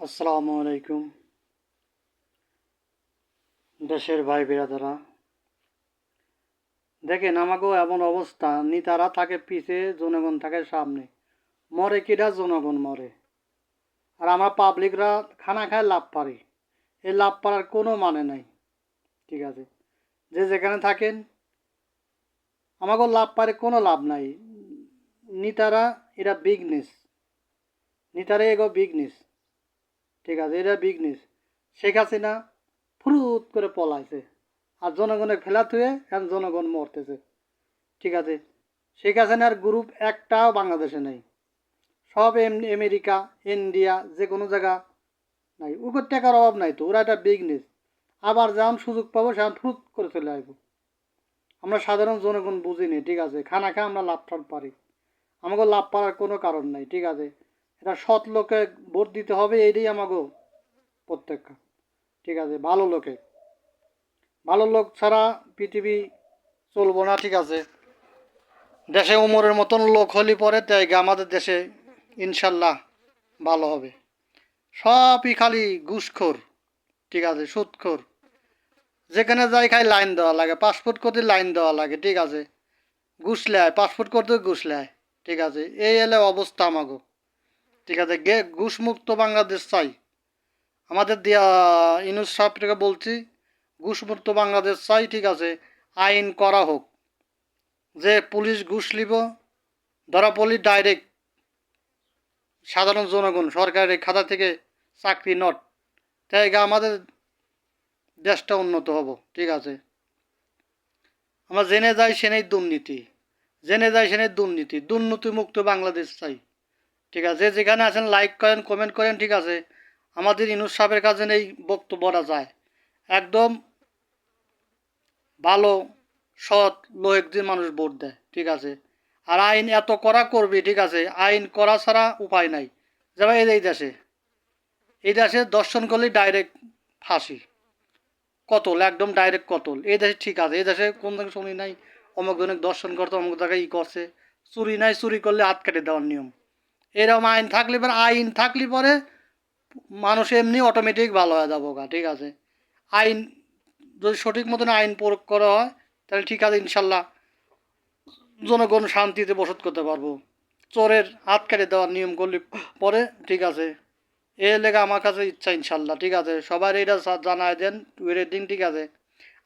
আসসালামু আলাইকুম দেশের ভাই বিরাদারা। দেখেন আমাকেও এমন অবস্থা, নেতারা থাকে পিছে, জনগণ থাকে সামনে। মরে কিরা? জনগণ মরে। আর আমরা পাবলিকরা খানা খায় লাভ পারি। এই লাভ পারার কোনো মানে নাই। ঠিক আছে, যে যেখানে থাকেন আমাকেও লাভ পারে, কোনো লাভ নাই। নেতারা এরা বিজনেস, নেতারা এগো বিজনেস। ঠিক আছে, এটা বিজনেস। শেখ হাসিনা ফুরুত করে পলাইছে, আর জনগণের ফেলা থুয়ে এখন জনগণ মরতেছে। ঠিক আছে, শেখ হাসিনার গ্রুপ একটাও বাংলাদেশে নেই। সব আমেরিকা, ইন্ডিয়া, যে কোনো জায়গা নাই। ওর টাকার অভাব নাই তো, ওরা একটা বিজনেস। আবার যখন সুযোগ পাবো সেখান ফুরুত করে চলে আসবো। আমরা সাধারণ জনগণ বুঝিনি। ঠিক আছে, খানা খায় আমরা লাভ টাভ পারি, আমাকে লাভ পাওয়ার কোনো কারণ নাই। ঠিক আছে, এটা সৎ লোকে ভোট দিতে হবে, এইটাই আমাকে প্রত্যেকটা। ঠিক আছে, ভালো লোকে, ভালো লোক ছাড়া পৃথিবী চলবো না। ঠিক আছে, দেশে উমরের মতন লোক হলি পরে তাই আমাদের দেশে ইনশাল্লাহ ভালো হবে। সবই খালি ঘুষখোর। ঠিক আছে, সুদখোর। যেখানে যাই খাই লাইন দেওয়া লাগে, পাসপোর্ট করতে লাইন দেওয়া লাগে। ঠিক আছে, ঘুষ নেয়, পাসপোর্ট করতে ঘুষ নেয়। ঠিক আছে, এই এলে অবস্থা আমাগো। ঠিক আছে, ঘুষ মুক্ত বাংলাদেশ চাই আমাদের দিয়া। ইউনূস সাহেবকে বলছি, ঘুষ মুক্ত বাংলাদেশ চাই। ঠিক আছে, আইন করা হোক যে পুলিশ ঘুষ লিব, ধরা পড়লি ডাইরেক্ট সাধারণ জনগণ সরকারের খাতা থেকে চাকরি নট। তাই আমাদের দেশটা উন্নত হব। ঠিক আছে, আমরা জেনে যাই সেনেই দুর্নীতি, জেনে যাই সেনেই দুর্নীতি। দুর্নীতিমুক্ত বাংলাদেশ চাই। ঠিক আছে, যেখানে আছেন লাইক করেন, কমেন্ট করেন। ঠিক আছে, আমাদের ইউনূস সাহেবের কাছে এই বক্তব্যটা যায় একদম ভালো, সৎ লোক দিয়ে মানুষ ভোট দেয়। ঠিক আছে, আর আইন এত করা করবি। ঠিক আছে, আইন করা ছাড়া উপায় নাই। যেমন এই দেশে দর্শন করলে ডাইরেক্ট ফাঁসি, কতল, একদম ডাইরেক্ট কতল। এই দেশে ঠিক আছে, এই দেশে কোন দিকে শুনি নাই অমুক জনক দর্শন করতে অমুক জায়গায় করছে। চুরি নাই, চুরি করলে হাত কেটে দেওয়ার নিয়ম। এরকম আইন থাকলে পরে, আইন থাকলে পরে মানুষ এমনি অটোমেটিক ভালো হয়ে যাবো গা। ঠিক আছে, আইন যদি সঠিক মতন আইন প্রয়োগ করা হয় তাহলে ঠিক আছে, ইনশাল্লাহ জনগণ শান্তিতে বসত করতে পারবো। চোরের হাত কেটে দেওয়ার নিয়ম করলে পরে ঠিক আছে, এর লেগে আমার কাছে ইচ্ছা ইনশাল্লাহ। ঠিক আছে, সবার এটা জানায় দেন টুয়ের দিন। ঠিক আছে,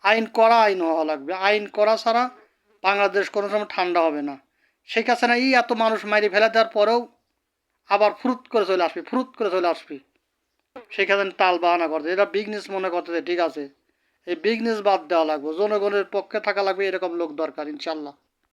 আইন করা, আইন হওয়া লাগবে। আইন করা ছাড়া বাংলাদেশ কোনো সময় ঠান্ডা হবে না। শেখ হাসিনা এত মানুষ মারি ফেলে দেওয়ার পরেও আবার ফুরুত করে চলে আসবি, ফুরুত করে চলে আসবি। শেখ হাসিনা টাল বাহানা করছে, এটা বিজনেস মনে করতেছে। ঠিক আছে, এই বিজনেস বাদ দেওয়া লাগবে, জনগণের পক্ষে থাকা লাগবে, এরকম লোক দরকার ইনশাল্লাহ।